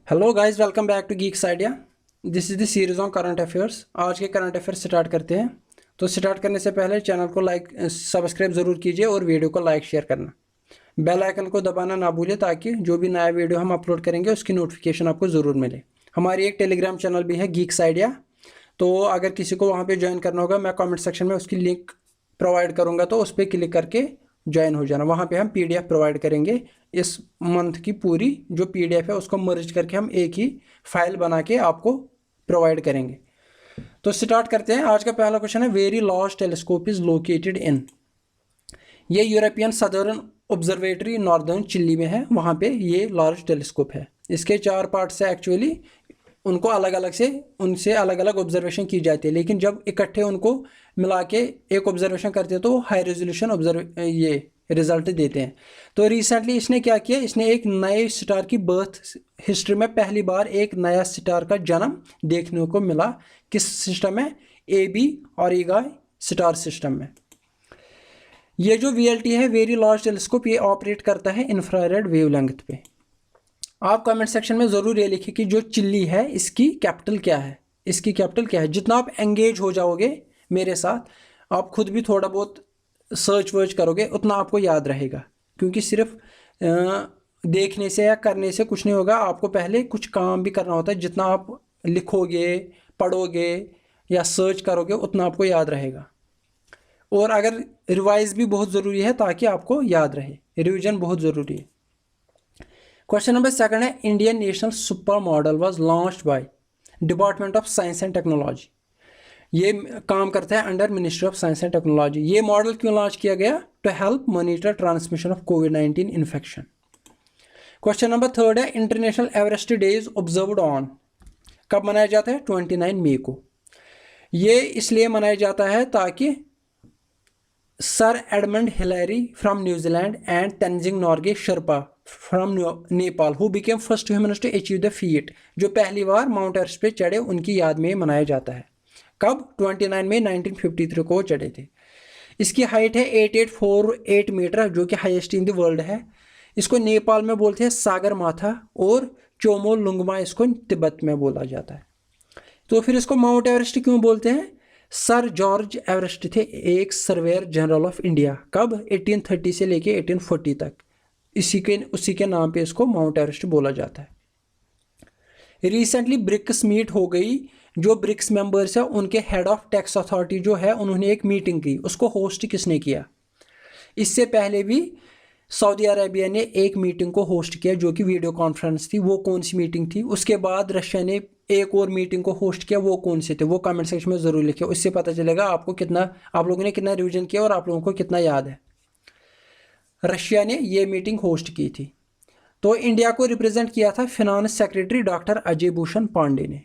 Hello guys, welcome back to Geeks idea. This is the series on current affairs. आज के current affairs start करते हैं। तो start करने से पहले चैनल को लाइक सब्सक्राइब ज़रूर कीजिए और वीडियो को लाइक शेयर करना। बेल आइकन को दबाना ना भूलिए ताकि जो भी नया वीडियो हम अपलोड करेंगे उसकी नोटिफिकेशन आपको ज़रूर मिले। हमारी एक टेलीग्राम चैनल भी है गीक्स आइडिया, तो अगर किसी को वहाँ पे ज्वाइन करना होगा मैं कमेंट सेक्शन में उसकी लिंक प्रोवाइड करूँगा, तो उस पर क्लिक करके ज्वाइन हो जाना। वहाँ पे हम पीडीएफ प्रोवाइड करेंगे। इस मंथ की पूरी जो पीडीएफ है उसको मर्ज करके हम एक ही फाइल बना के आपको प्रोवाइड करेंगे। तो स्टार्ट करते हैं। आज का पहला क्वेश्चन है, very large telescope is located in. ये European southern observatory northern Chile में है, वहाँ पे ये लार्ज टेलीस्कोप है। इसके 4 पार्ट्स है एक्चुअली, उनको अलग अलग से उनसे अलग अलग ऑब्जर्वेशन की जाती है, लेकिन जब इकट्ठे उनको मिला के एक ऑब्जर्वेशन करते हैं तो हाई रेजोल्यूशन ये रिजल्ट देते हैं। तो रिसेंटली इसने क्या किया, इसने एक नए स्टार की बर्थ हिस्ट्री में पहली बार एक नया स्टार का जन्म देखने को मिला। किस सिस्टम में? AB ऑरिगाई स्टार सिस्टम में। ये जो VLT है, वेरी लार्ज टेलीस्कोप, ये ऑपरेट करता है इंफ्रारेड वेवलेंथ पे। आप कमेंट सेक्शन में ज़रूर ये लिखिए कि जो चिल्ली है इसकी कैपिटल क्या है, इसकी कैपिटल क्या है। जितना आप एंगेज हो जाओगे मेरे साथ, आप खुद भी थोड़ा बहुत सर्च वर्च करोगे, उतना आपको याद रहेगा। क्योंकि सिर्फ देखने से या करने से कुछ नहीं होगा, आपको पहले कुछ काम भी करना होता है। जितना आप लिखोगे, पढ़ोगे या सर्च करोगे, उतना आपको याद रहेगा। और अगर रिवाइज भी बहुत ज़रूरी है ताकि आपको याद रहे, रिविजन बहुत ज़रूरी है। क्वेश्चन नंबर 2 है, Indian national super model was launched by department of science and technology. ये काम करता है under ministry of science and technology. ये मॉडल क्यों लॉन्च किया गया? To help monitor transmission of कोविड-19 इन्फेक्शन। क्वेश्चन नंबर 3 है, international Everest day is observed on. कब मनाया जाता है? 29 मई को। ये इसलिए मनाया जाता है ताकि sir Edmund Hillary from New Zealand and Tenzing Norgay Sherpa from Nepal who became first humans to achieve the feat, जो पहली बार माउंट एवरेस्ट पे चढ़े, उनकी याद में मनाया जाता है। कब? 29 मई 1953 को चढ़े थे। इसकी हाइट है 8848 मीटर, जो कि हाईएस्ट इन द वर्ल्ड है। इसको नेपाल में बोलते हैं सागर माथा और चोमो लुंगमा इसको तिब्बत में बोला जाता है। तो फिर इसको माउंट एवरेस्ट क्यों बोलते हैं? सर जॉर्ज एवरेस्ट थे एक सर्वेयर जनरल ऑफ इंडिया। कब? 1830 से लेके 1840 तक। उसी के नाम पे इसको माउंट एवरेस्ट बोला जाता है। रिसेंटली ब्रिक्स मीट हो गई। जो ब्रिक्स मेंबर्स है उनके हेड ऑफ टैक्स अथॉरिटी जो है, उन्होंने एक मीटिंग की। उसको होस्ट किसने किया? इससे पहले भी सऊदी अरेबिया ने एक मीटिंग को होस्ट किया, जो कि वीडियो कॉन्फ्रेंस थी। वो कौन सी मीटिंग थी? उसके बाद रशिया ने एक और मीटिंग को होस्ट किया। वो कौन से थे? वो कमेंट सेक्शन में ज़रूर लिखिए, उससे पता चलेगा आपको कितना, आप लोगों ने कितना रिवीजन किया और आप लोगों को कितना याद है। रशिया ने ये मीटिंग होस्ट की थी। तो इंडिया को रिप्रेजेंट किया था finance secretary doctor Ajay Bhushan Pandey ने।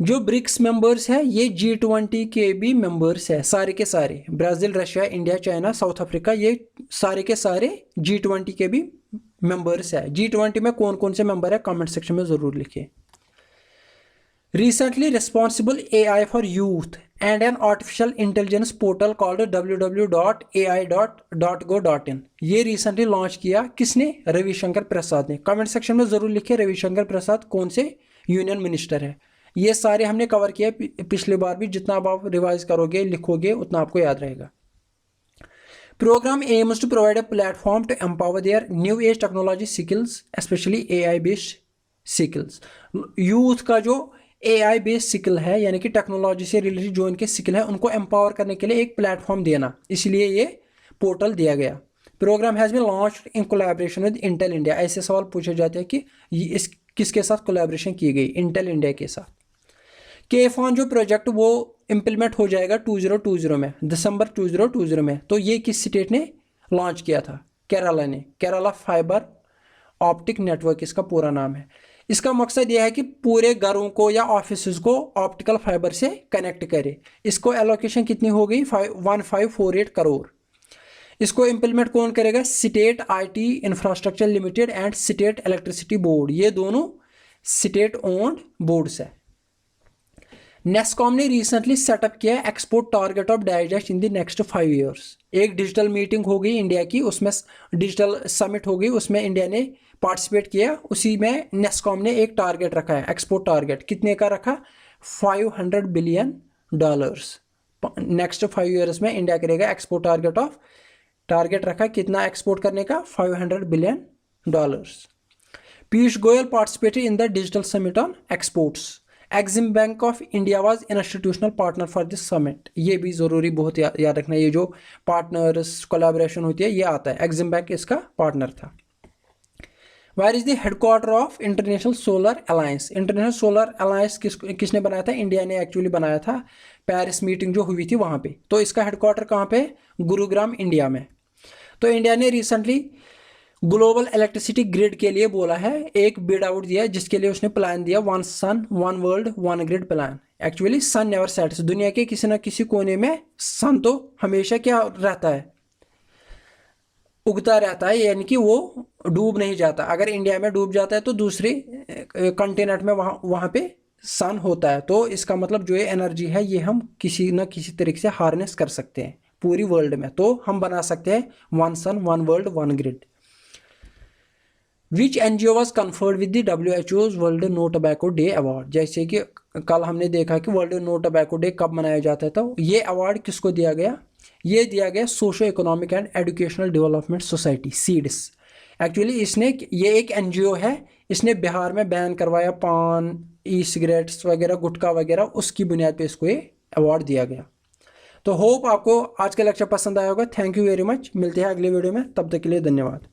जो ब्रिक्स मेंबर्स है ये G20 के भी मेंबर्स है, सारे के सारे। Brazil, Russia, India, China, south Africa, ये सारे के सारे G20 के भी मेंबर्स है। G20 में कौन कौन से मेंबर है, कमेंट सेक्शन में ज़रूर लिखिए। Recently responsible AI for youth and an artificial intelligence portal called www.ai.go.in, ये रिसेंटली लॉन्च किया। किसने? रविशंकर प्रसाद ने। कमेंट सेक्शन में ज़रूर लिखिए रविशंकर प्रसाद कौन से यूनियन मिनिस्टर है। ये सारे हमने कवर किया पिछले बार भी। जितना आप रिवाइज करोगे, लिखोगे, उतना आपको याद रहेगा। Program aims to provide a platform to empower their new age technology skills, specially AI based skills. Youth का जो AI बेस्ड स्किल है, यानी कि टेक्नोलॉजी से रिलेटेड जो इनके स्किल है, उनको एम्पावर करने के लिए एक प्लेटफॉर्म देना, इसलिए ये पोर्टल दिया गया। Program has been launched in collaboration with Intel India. ऐसे सवाल पूछे जाते हैं कि इस किसके साथ कोलैबोरेशन की गई? इंटेल इंडिया के साथ। KFON जो प्रोजेक्ट वो इम्प्लीमेंट हो जाएगा 2020 में, दिसंबर 2020 में। तो ये किस स्टेट ने लॉन्च किया था? केरला ने। केरला फाइबर ऑप्टिक नेटवर्क इसका पूरा नाम है। इसका मकसद यह है कि पूरे घरों को या ऑफिस को ऑप्टिकल फाइबर से कनेक्ट करे। इसको एलोकेशन कितनी हो गई? 1548 करोड़। इसको इम्प्लीमेंट कौन करेगा? State IT infrastructure limited and state electricity board, ये दोनों स्टेट ओन्ड बोर्ड्स है। नेस्कॉम ने रिसेंटली सेटअप किया export target of digest in the next 5 years. एक डिजिटल मीटिंग हो गई इंडिया की, उसमें डिजिटल समिट हो गई, उसमें इंडिया ने पार्टिसिपेट किया, उसी में नेस्कॉम ने एक टारगेट रखा है, एक्सपोर्ट टारगेट कितने का रखा, $500 बिलियन। नेक्स्ट 5 ईयर्स में इंडिया करेगा एक्सपोर्ट टारगेट रखा है कितना एक्सपोर्ट करने का, $500 billion. Piyush Goyal participated in the digital summit on exports. Exim bank of India was institutional partner for this summit. ये भी ज़रूरी बहुत याद रखना, ये जो पार्टनर्स कोलैबोरेशन होती है ये आता है, एक्सिम बैंक इसका पार्टनर था। Where is the headquarter of international solar alliance. International solar alliance किसने बनाया था, इंडिया ने एक्चुअली बनाया था, पेरिस मीटिंग जो हुई थी वहाँ पे। तो इसका हेडक्वार्टर कहाँ पे, गुरुग्राम इंडिया में। तो इंडिया ने रिसेंटली ग्लोबल इलेक्ट्रिसिटी ग्रिड के लिए बोला है, एक बिड आउट दिया जिसके लिए उसने प्लान दिया, one sun one world one grid plan. Actually sun never sets, दुनिया के किसी ना किसी कोने में सन तो हमेशा क्या रहता है, उगता रहता है, यानी कि वो डूब नहीं जाता। अगर इंडिया में डूब जाता है तो दूसरे कॉन्टिनेंट में वहाँ पे सन होता है। तो इसका मतलब जो ये एनर्जी है ये हम किसी न किसी तरीके से हार्नेस कर सकते हैं पूरी वर्ल्ड में। तो हम बना सकते हैं one sun one world one grid. Which NGO was conferred with the WHO's world no tobacco day award. जैसे कि कल हमने देखा कि वर्ल्ड नो टोबैको डे कब मनाया जाता है, तो ये अवार्ड किसको दिया गया, ये दिया गया socio economic and educational development society, seeds. Actually इसने, ये एक NGO है, इसने बिहार में बैन करवाया पान, ई सिगरेट्स वगैरह, गुटखा वगैरह, उसकी बुनियाद पे इसको ये अवार्ड दिया गया। तो होप आपको आज का लेक्चर पसंद आया होगा। थैंक यू वेरी मच, मिलते हैं अगले वीडियो में, तब तक के लिए धन्यवाद।